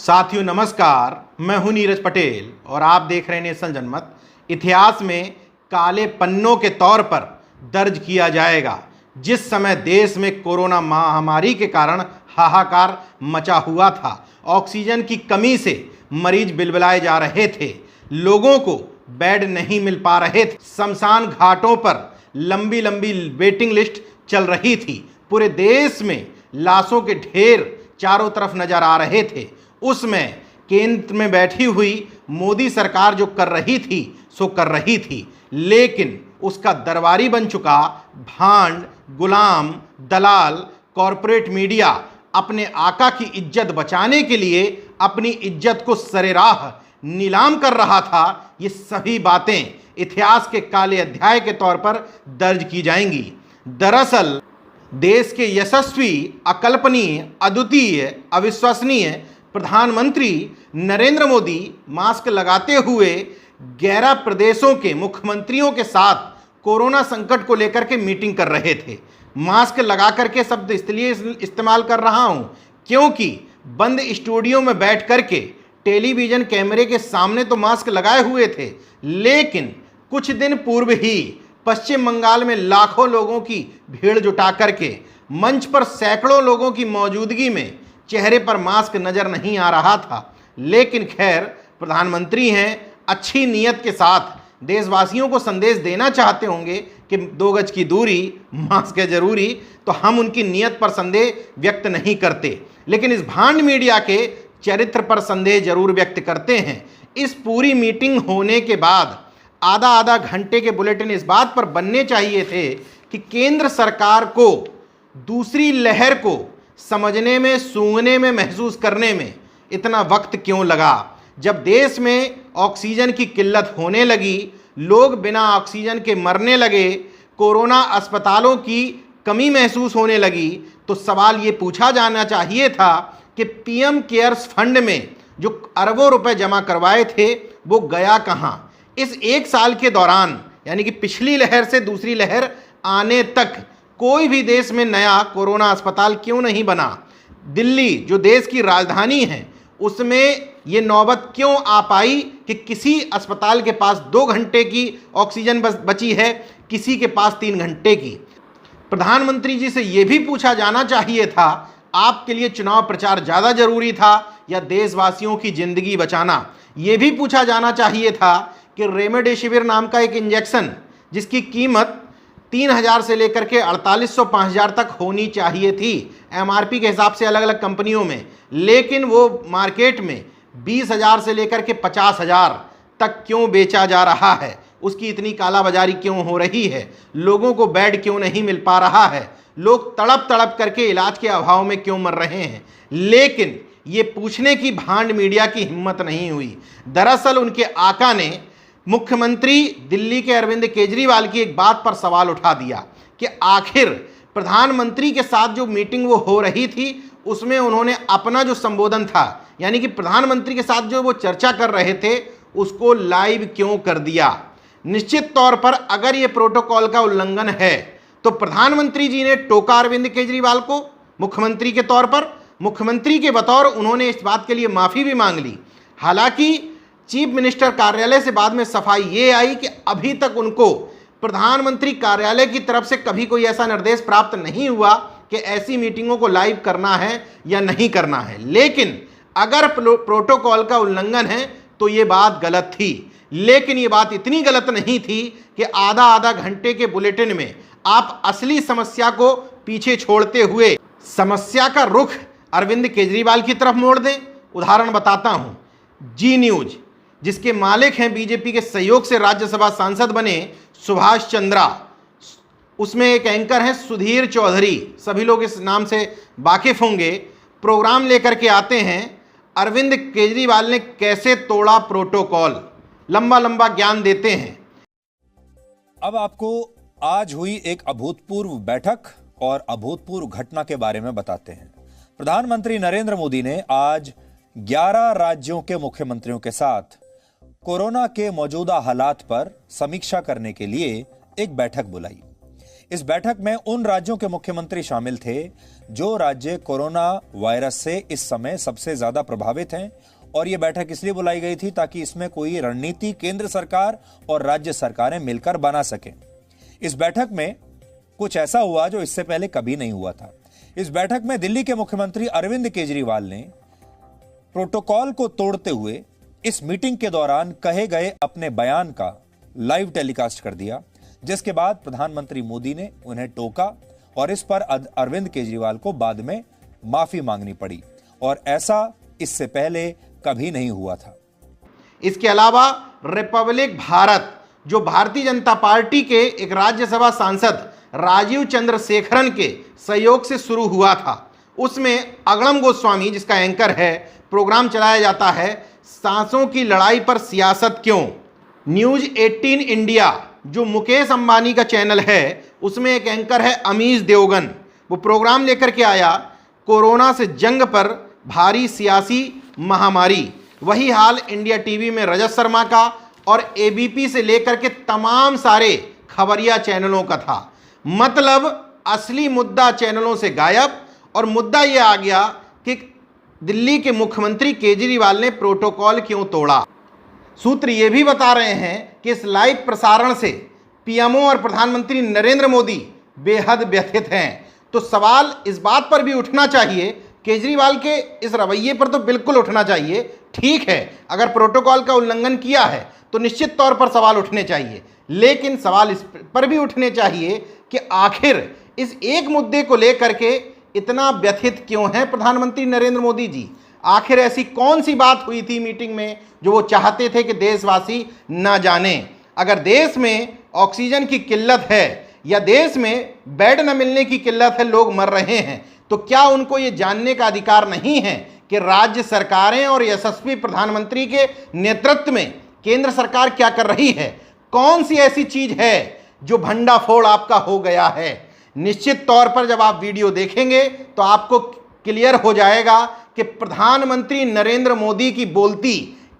साथियों नमस्कार, मैं हूं नीरज पटेल और आप देख रहे हैं नेशनल जनमत। इतिहास में काले पन्नों के तौर पर दर्ज किया जाएगा जिस समय देश में कोरोना महामारी के कारण हाहाकार मचा हुआ था। ऑक्सीजन की कमी से मरीज बिलबिलाए जा रहे थे, लोगों को बेड नहीं मिल पा रहे थे, शमशान घाटों पर लंबी लंबी वेटिंग लिस्ट चल रही थी, पूरे देश में लाशों के ढेर चारों तरफ नजर आ रहे थे। उसमें केंद्र में बैठी हुई मोदी सरकार जो कर रही थी सो कर रही थी, लेकिन उसका दरबारी बन चुका भांड, गुलाम, दलाल, कॉरपोरेट मीडिया अपने आका की इज्जत बचाने के लिए अपनी इज्जत को सरेराह नीलाम कर रहा था। ये सभी बातें इतिहास के काले अध्याय के तौर पर दर्ज की जाएंगी। दरअसल देश के यशस्वी, अकल्पनीय, अद्वितीय, अविश्वसनीय प्रधानमंत्री नरेंद्र मोदी मास्क लगाते हुए 11 प्रदेशों के मुख्यमंत्रियों के साथ कोरोना संकट को लेकर के मीटिंग कर रहे थे। मास्क लगा करके शब्द इसलिए इस्तेमाल कर रहा हूं क्योंकि बंद स्टूडियो में बैठ करके टेलीविजन कैमरे के सामने तो मास्क लगाए हुए थे, लेकिन कुछ दिन पूर्व ही पश्चिम बंगाल में लाखों लोगों की भीड़ जुटा करके मंच पर सैकड़ों लोगों की मौजूदगी में चेहरे पर मास्क नजर नहीं आ रहा था। लेकिन खैर, प्रधानमंत्री हैं, अच्छी नीयत के साथ देशवासियों को संदेश देना चाहते होंगे कि 2 गज की दूरी, मास्क है जरूरी, तो हम उनकी नीयत पर संदेह व्यक्त नहीं करते, लेकिन इस भांड मीडिया के चरित्र पर संदेह जरूर व्यक्त करते हैं। इस पूरी मीटिंग होने के बाद आधा घंटे के बुलेटिन इस बात पर बनने चाहिए थे कि केंद्र सरकार को दूसरी लहर को समझने में, सूंघने में, महसूस करने में इतना वक्त क्यों लगा। जब देश में ऑक्सीजन की किल्लत होने लगी, लोग बिना ऑक्सीजन के मरने लगे, कोरोना अस्पतालों की कमी महसूस होने लगी, तो सवाल ये पूछा जाना चाहिए था कि पीएम केयर्स फंड में जो अरबों रुपए जमा करवाए थे वो गया कहाँ। इस 1 साल के दौरान, यानी कि पिछली लहर से दूसरी लहर आने तक, कोई भी देश में नया कोरोना अस्पताल क्यों नहीं बना। दिल्ली जो देश की राजधानी है उसमें ये नौबत क्यों आ पाई कि किसी अस्पताल के पास 2 घंटे की ऑक्सीजन बची है, किसी के पास 3 घंटे की। प्रधानमंत्री जी से ये भी पूछा जाना चाहिए था, आपके लिए चुनाव प्रचार ज़्यादा जरूरी था या देशवासियों की जिंदगी बचाना। ये भी पूछा जाना चाहिए था कि रेमडेसिविर नाम का एक इंजेक्शन जिसकी कीमत 3000 से लेकर के 4800-5000 तक होनी चाहिए थी एमआरपी के हिसाब से अलग अलग कंपनियों में, लेकिन वो मार्केट में 20,000 से लेकर के 50,000 तक क्यों बेचा जा रहा है, उसकी इतनी कालाबाजारी क्यों हो रही है, लोगों को बेड क्यों नहीं मिल पा रहा है, लोग तड़प तड़प करके इलाज के अभाव में क्यों मर रहे हैं, लेकिन ये पूछने की भांड मीडिया की हिम्मत नहीं हुई। दरअसल उनके आका ने मुख्यमंत्री दिल्ली के अरविंद केजरीवाल की एक बात पर सवाल उठा दिया कि आखिर प्रधानमंत्री के साथ जो मीटिंग वो हो रही थी उसमें उन्होंने अपना जो संबोधन था, यानी कि प्रधानमंत्री के साथ जो वो चर्चा कर रहे थे, उसको लाइव क्यों कर दिया। निश्चित तौर पर अगर ये प्रोटोकॉल का उल्लंघन है तो प्रधानमंत्री जी ने टोका अरविंद केजरीवाल को मुख्यमंत्री के तौर पर, मुख्यमंत्री के बतौर उन्होंने इस बात के लिए माफ़ी भी मांग ली। हालांकि चीफ मिनिस्टर कार्यालय से बाद में सफाई ये आई कि अभी तक उनको प्रधानमंत्री कार्यालय की तरफ से कभी कोई ऐसा निर्देश प्राप्त नहीं हुआ कि ऐसी मीटिंगों को लाइव करना है या नहीं करना है। लेकिन अगर प्रोटोकॉल का उल्लंघन है तो ये बात गलत थी, लेकिन ये बात इतनी गलत नहीं थी कि आधा घंटे के बुलेटिन में आप असली समस्या को पीछे छोड़ते हुए समस्या का रुख अरविंद केजरीवाल की तरफ मोड़ दें। उदाहरण बताता हूं, जी न्यूज जिसके मालिक हैं बीजेपी के सहयोग से राज्यसभा सांसद बने सुभाष चंद्रा, उसमें एक एंकर हैं सुधीर चौधरी, सभी लोग इस नाम से वाकिफ होंगे। प्रोग्राम लेकर के आते हैं अरविंद केजरीवाल ने कैसे तोड़ा प्रोटोकॉल, लंबा लंबा ज्ञान देते हैं। अब आपको आज हुई एक अभूतपूर्व बैठक और अभूतपूर्व घटना के बारे में बताते हैं। प्रधानमंत्री नरेंद्र मोदी ने आज 11 राज्यों के मुख्यमंत्रियों के साथ कोरोना के मौजूदा हालात पर समीक्षा करने के लिए एक बैठक बुलाई। इस बैठक में उन राज्यों के मुख्यमंत्री शामिल थे जो राज्य कोरोना वायरस से इस समय सबसे ज्यादा प्रभावित हैं, और यह बैठक इसलिए बुलाई गई थी ताकि इसमें कोई रणनीति केंद्र सरकार और राज्य सरकारें मिलकर बना सकें। इस बैठक में कुछ ऐसा हुआ जो इससे पहले कभी नहीं हुआ था। इस बैठक में दिल्ली के मुख्यमंत्री अरविंद केजरीवाल ने प्रोटोकॉल को तोड़ते हुए इस मीटिंग के दौरान कहे गए अपने बयान का लाइव टेलीकास्ट कर दिया, जिसके बाद प्रधानमंत्री मोदी ने उन्हें टोका और इस पर अरविंद केजरीवाल को बाद में माफी मांगनी पड़ी, और ऐसा इससे पहले कभी नहीं हुआ था। इसके अलावा रिपब्लिक भारत, जो भारतीय जनता पार्टी के एक राज्यसभा सांसद राजीव चंद्रशेखरन के सहयोग से शुरू हुआ था, उसमें अगड़म गोस्वामी, जिसका एंकर है, प्रोग्राम चलाया जाता है सांसों की लड़ाई पर सियासत क्यों। न्यूज 18 इंडिया, जो मुकेश अंबानी का चैनल है, उसमें एक एंकर है अमीश देवगन। वो प्रोग्राम लेकर के आया कोरोना से जंग पर भारी सियासी महामारी। वही हाल इंडिया टीवी में रजत शर्मा का और एबीपी से लेकर के तमाम सारे खबरिया चैनलों का था। मतलब असली मुद्दा चैनलों से गायब, और मुद्दा यह आ गया कि दिल्ली के मुख्यमंत्री केजरीवाल ने प्रोटोकॉल क्यों तोड़ा। सूत्र ये भी बता रहे हैं कि इस लाइव प्रसारण से पीएमओ और प्रधानमंत्री नरेंद्र मोदी बेहद व्यथित हैं। तो सवाल इस बात पर भी उठना चाहिए, केजरीवाल के इस रवैये पर तो बिल्कुल उठना चाहिए। ठीक है, अगर प्रोटोकॉल का उल्लंघन किया है तो निश्चित तौर पर सवाल उठने चाहिए, लेकिन सवाल इस पर भी उठने चाहिए कि आखिर इस एक मुद्दे को लेकर के इतना व्यथित क्यों हैं प्रधानमंत्री नरेंद्र मोदी जी। आखिर ऐसी कौन सी बात हुई थी मीटिंग में जो वो चाहते थे कि देशवासी ना जाने। अगर देश में ऑक्सीजन की किल्लत है या देश में बेड न मिलने की किल्लत है, लोग मर रहे हैं, तो क्या उनको ये जानने का अधिकार नहीं है कि राज्य सरकारें और यशस्वी प्रधानमंत्री के नेतृत्व में केंद्र सरकार क्या कर रही है। कौन सी ऐसी चीज है जो भंडाफोड़ आपका हो गया है। निश्चित तौर पर जब आप वीडियो देखेंगे तो आपको क्लियर हो जाएगा कि प्रधानमंत्री नरेंद्र मोदी की बोलती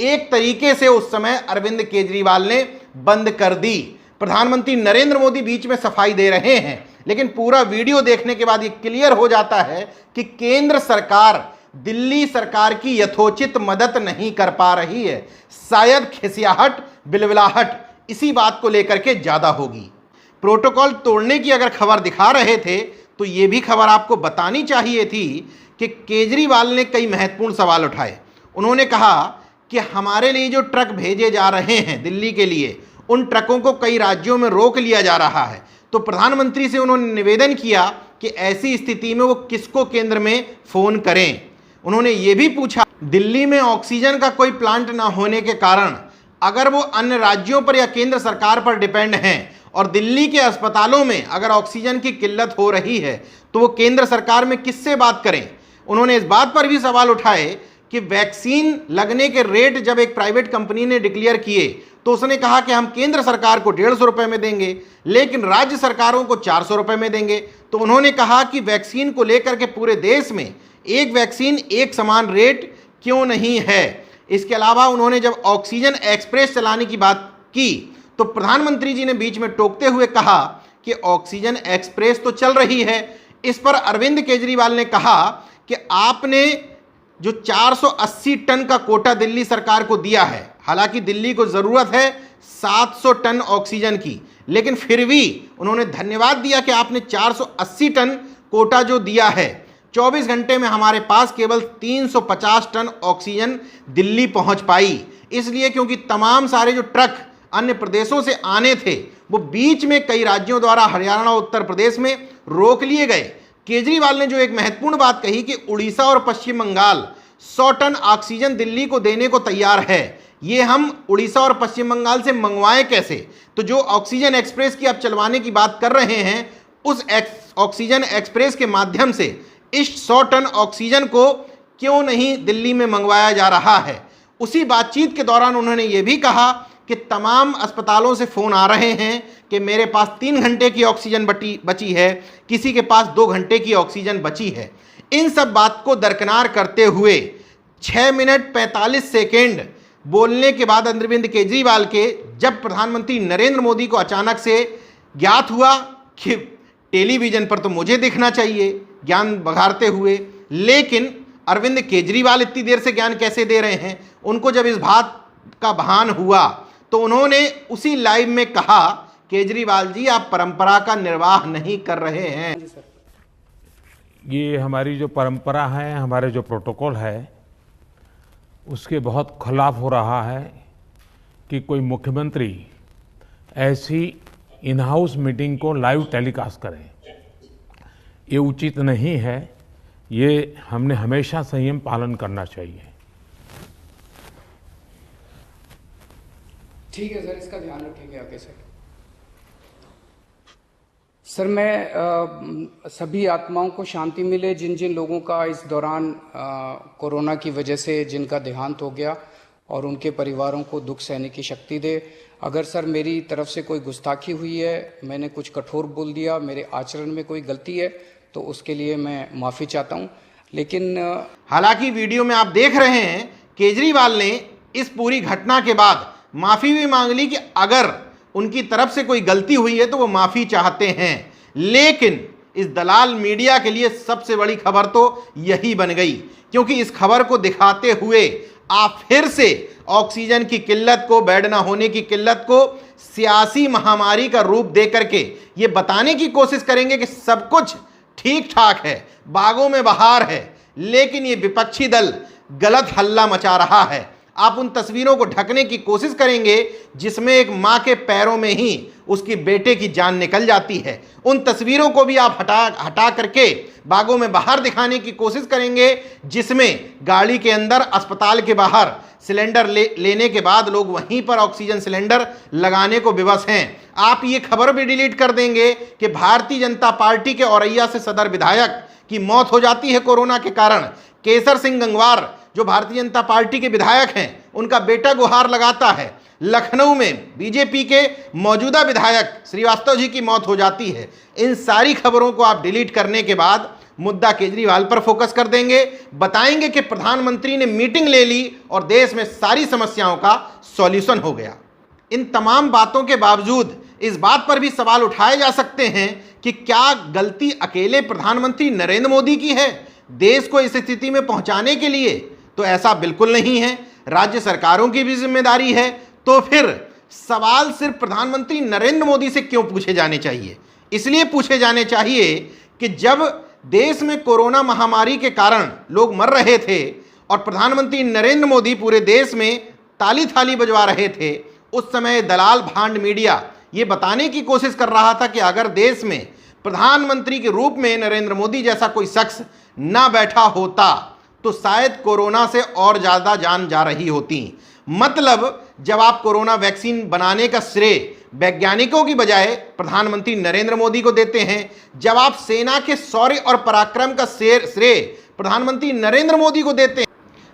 एक तरीके से उस समय अरविंद केजरीवाल ने बंद कर दी। प्रधानमंत्री नरेंद्र मोदी बीच में सफाई दे रहे हैं, लेकिन पूरा वीडियो देखने के बाद ये क्लियर हो जाता है कि केंद्र सरकार दिल्ली सरकार की यथोचित मदद नहीं कर पा रही है। शायद खिसियाहट, बिलबिलाहट इसी बात को लेकर के ज्यादा होगी। प्रोटोकॉल तोड़ने की अगर खबर दिखा रहे थे तो ये भी खबर आपको बतानी चाहिए थी कि केजरीवाल ने कई महत्वपूर्ण सवाल उठाए। उन्होंने कहा कि हमारे लिए जो ट्रक भेजे जा रहे हैं दिल्ली के लिए, उन ट्रकों को कई राज्यों में रोक लिया जा रहा है। तो प्रधानमंत्री से उन्होंने निवेदन किया कि ऐसी स्थिति में वो किसको केंद्र में फोन करें। उन्होंने ये भी पूछा, दिल्ली में ऑक्सीजन का कोई प्लांट ना होने के कारण अगर वो अन्य राज्यों पर या केंद्र सरकार पर डिपेंड हैं और दिल्ली के अस्पतालों में अगर ऑक्सीजन की किल्लत हो रही है तो वो केंद्र सरकार में किससे बात करें। उन्होंने इस बात पर भी सवाल उठाए कि वैक्सीन लगने के रेट जब एक प्राइवेट कंपनी ने डिक्लेयर किए तो उसने कहा कि हम केंद्र सरकार को 150 रुपये में देंगे, लेकिन राज्य सरकारों को 400 रुपये में देंगे। तो उन्होंने कहा कि वैक्सीन को लेकर के पूरे देश में एक वैक्सीन एक समान रेट क्यों नहीं है। इसके अलावा उन्होंने जब ऑक्सीजन एक्सप्रेस चलाने की बात की तो प्रधानमंत्री जी ने बीच में टोकते हुए कहा कि ऑक्सीजन एक्सप्रेस तो चल रही है। इस पर अरविंद केजरीवाल ने कहा कि आपने जो 480 टन का कोटा दिल्ली सरकार को दिया है, हालांकि दिल्ली को जरूरत है 700 टन ऑक्सीजन की, लेकिन फिर भी उन्होंने धन्यवाद दिया कि आपने 480 टन कोटा जो दिया है, 24 घंटे में हमारे पास केवल 350 टन ऑक्सीजन दिल्ली पहुंच पाई। इसलिए क्योंकि तमाम सारे जो ट्रक अन्य प्रदेशों से आने थे वो बीच में कई राज्यों द्वारा हरियाणा और उत्तर प्रदेश में रोक लिए गए। केजरीवाल ने जो एक महत्वपूर्ण बात कही कि उड़ीसा और पश्चिम बंगाल 100 टन ऑक्सीजन दिल्ली को देने को तैयार है, ये हम उड़ीसा और पश्चिम बंगाल से मंगवाएं कैसे। तो जो ऑक्सीजन एक्सप्रेस की आप चलवाने की बात कर रहे हैं, उस ऑक्सीजन एक्सप्रेस के माध्यम से इस 100 टन ऑक्सीजन को क्यों नहीं दिल्ली में मंगवाया जा रहा है। उसी बातचीत के दौरान उन्होंने ये भी कहा कि तमाम अस्पतालों से फ़ोन आ रहे हैं कि मेरे पास 3 घंटे की ऑक्सीजन बची है, किसी के पास 2 घंटे की ऑक्सीजन बची है। इन सब बात को दरकिनार करते हुए 6 मिनट 45 सेकेंड बोलने के बाद अरविंद केजरीवाल के जब प्रधानमंत्री नरेंद्र मोदी को अचानक से ज्ञात हुआ कि टेलीविज़न पर तो मुझे दिखना चाहिए ज्ञान बघारते हुए, लेकिन अरविंद केजरीवाल इतनी देर से ज्ञान कैसे दे रहे हैं? उनको जब इस बात का भान हुआ तो उन्होंने उसी लाइव में कहा, केजरीवाल जी आप परंपरा का निर्वाह नहीं कर रहे हैं। ये हमारी जो परंपरा है, हमारे जो प्रोटोकॉल है, उसके बहुत खिलाफ हो रहा है कि कोई मुख्यमंत्री ऐसी इन हाउस मीटिंग को लाइव टेलीकास्ट करे। ये उचित नहीं है, ये हमने हमेशा संयम पालन करना चाहिए। ठीक है सर, इसका ध्यान रखेंगे आगे से। सर मैं सभी आत्माओं को शांति मिले जिन जिन लोगों का इस दौरान कोरोना की वजह से जिनका देहांत हो गया, और उनके परिवारों को दुख सहने की शक्ति दे। अगर सर मेरी तरफ से कोई गुस्ताखी हुई है, मैंने कुछ कठोर बोल दिया, मेरे आचरण में कोई गलती है, तो उसके लिए मैं माफ़ी चाहता हूं। लेकिन हालांकि वीडियो में आप देख रहे हैं केजरीवाल ने इस पूरी घटना के बाद माफ़ी भी मांग ली कि अगर उनकी तरफ से कोई गलती हुई है तो वो माफ़ी चाहते हैं। लेकिन इस दलाल मीडिया के लिए सबसे बड़ी खबर तो यही बन गई, क्योंकि इस खबर को दिखाते हुए आप फिर से ऑक्सीजन की किल्लत को, बेड ना होने की किल्लत को सियासी महामारी का रूप दे करके ये बताने की कोशिश करेंगे कि सब कुछ ठीक ठाक है, बागों में बहार है, लेकिन ये विपक्षी दल गलत हल्ला मचा रहा है। आप उन तस्वीरों को ढकने की कोशिश करेंगे जिसमें एक माँ के पैरों में ही उसकी बेटे की जान निकल जाती है। उन तस्वीरों को भी आप हटा करके बागों में बाहर दिखाने की कोशिश करेंगे जिसमें गाड़ी के अंदर, अस्पताल के बाहर सिलेंडर लेने के बाद लोग वहीं पर ऑक्सीजन सिलेंडर लगाने को विवश हैं। आप ये खबर भी डिलीट कर देंगे कि भारतीय जनता पार्टी के औरैया से सदर विधायक की मौत हो जाती है कोरोना के कारण। केसर सिंह गंगवार जो भारतीय जनता पार्टी के विधायक हैं, उनका बेटा गुहार लगाता है। लखनऊ में बीजेपी के मौजूदा विधायक श्रीवास्तव जी की मौत हो जाती है। इन सारी खबरों को आप डिलीट करने के बाद मुद्दा केजरीवाल पर फोकस कर देंगे, बताएंगे कि प्रधानमंत्री ने मीटिंग ले ली और देश में सारी समस्याओं का सॉल्यूशन हो गया। इन तमाम बातों के बावजूद इस बात पर भी सवाल उठाए जा सकते हैं कि क्या गलती अकेले प्रधानमंत्री नरेंद्र मोदी की है देश को इस स्थिति में पहुंचाने के लिए? तो ऐसा बिल्कुल नहीं है, राज्य सरकारों की भी जिम्मेदारी है। तो फिर सवाल सिर्फ प्रधानमंत्री नरेंद्र मोदी से क्यों पूछे जाने चाहिए? इसलिए पूछे जाने चाहिए कि जब देश में कोरोना महामारी के कारण लोग मर रहे थे और प्रधानमंत्री नरेंद्र मोदी पूरे देश में ताली थाली बजवा रहे थे, उस समय दलाल भांड मीडिया ये बताने की कोशिश कर रहा था कि अगर देश में प्रधानमंत्री के रूप में नरेंद्र मोदी जैसा कोई शख्स ना बैठा होता तो शायद कोरोना से और ज़्यादा जान जा रही होती। मतलब जब आप कोरोना वैक्सीन बनाने का श्रेय वैज्ञानिकों की बजाय प्रधानमंत्री नरेंद्र मोदी को देते हैं, जब आप सेना के शौर्य और पराक्रम का श्रेय प्रधानमंत्री नरेंद्र मोदी को देते हैं,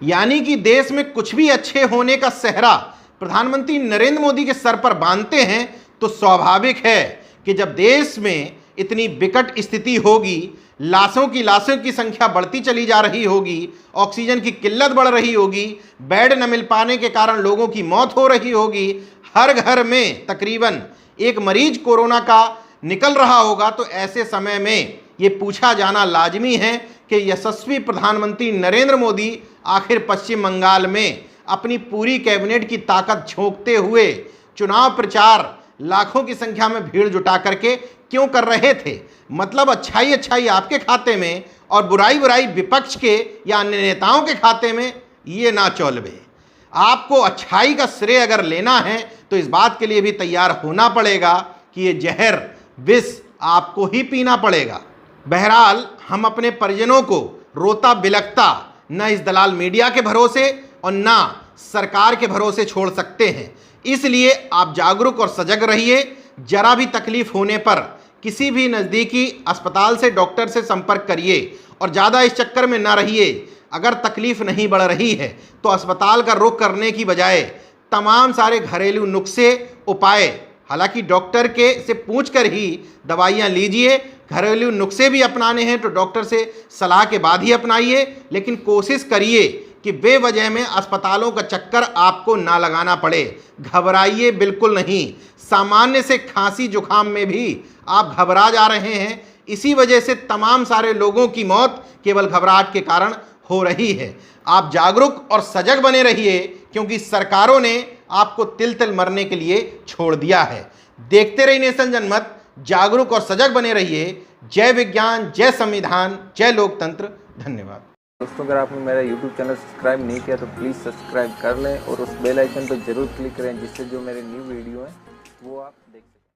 यानी कि देश में कुछ भी अच्छे होने का सेहरा प्रधानमंत्री नरेंद्र मोदी के सर पर बांधते हैं, तो स्वाभाविक है कि जब देश में इतनी विकट स्थिति होगी, लाशों की संख्या बढ़ती चली जा रही होगी, ऑक्सीजन की किल्लत बढ़ रही होगी, बेड न मिल पाने के कारण लोगों की मौत हो रही होगी, हर घर में तकरीबन एक मरीज कोरोना का निकल रहा होगा, तो ऐसे समय में ये पूछा जाना लाजमी है कि यशस्वी प्रधानमंत्री नरेंद्र मोदी आखिर पश्चिम बंगाल में अपनी पूरी कैबिनेट की ताकत झोंकते हुए चुनाव प्रचार लाखों की संख्या में भीड़ जुटा करके क्यों कर रहे थे? मतलब अच्छाई आपके खाते में और बुराई विपक्ष के या अन्य नेताओं के खाते में, ये ना चौलबे। आपको अच्छाई का श्रेय अगर लेना है तो इस बात के लिए भी तैयार होना पड़ेगा कि ये जहर विष आपको ही पीना पड़ेगा। बहरहाल हम अपने परिजनों को रोता बिलखता न इस दलाल मीडिया के भरोसे और ना सरकार के भरोसे छोड़ सकते हैं। इसलिए आप जागरूक और सजग रहिए। जरा भी तकलीफ होने पर किसी भी नज़दीकी अस्पताल से डॉक्टर से संपर्क करिए और ज़्यादा इस चक्कर में ना रहिए। अगर तकलीफ नहीं बढ़ रही है तो अस्पताल का रुख करने की बजाय तमाम सारे घरेलू नुस्खे उपाय, हालांकि डॉक्टर के से पूछकर ही दवाइयाँ लीजिए। घरेलू नुस्खे भी अपनाने हैं तो डॉक्टर से सलाह के बाद ही अपनाइए, लेकिन कोशिश करिए कि बेवजह में अस्पतालों का चक्कर आपको ना लगाना पड़े। घबराइए बिल्कुल नहीं। सामान्य से खांसी जुकाम में भी आप घबरा जा रहे हैं। इसी वजह से तमाम सारे लोगों की मौत केवल घबराहट के कारण हो रही है। आप जागरूक और सजग बने रहिए, क्योंकि सरकारों ने आपको तिल तिल मरने के लिए छोड़ दिया है। देखते रहिए नेशन जनमत, जागरूक और सजग बने रहिए। जय विज्ञान, जय संविधान, जय लोकतंत्र। धन्यवाद। दोस्तों, अगर आपने मेरा YouTube चैनल सब्सक्राइब नहीं किया तो प्लीज़ सब्सक्राइब कर लें और उस बेल आइकन पर जरूर क्लिक करें, जिससे जो मेरे न्यू वीडियो हैं वो आप